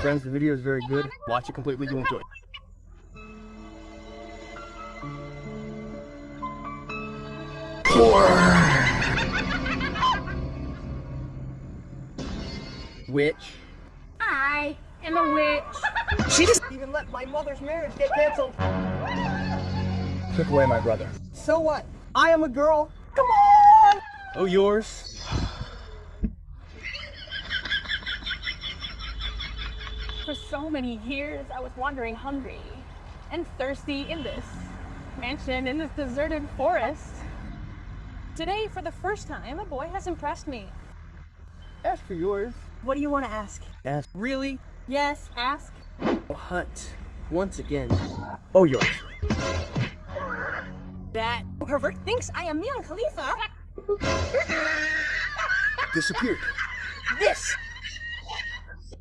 Friends, the video is very good. Watch it completely, you'll enjoy it. Witch. I am a witch. She just even let my mother's marriage get canceled. Took away my brother. So what? I am a girl. Come on! Oh, yours? For so many years, I was wandering hungry and thirsty in this mansion in this deserted forest. Today, for the first time, a boy has impressed me. Ask for yours. What do you want to ask? Ask. Really? Yes, ask. Hunt. Once again. Oh, yours. That pervert thinks I am Mia Khalifa. Disappeared. This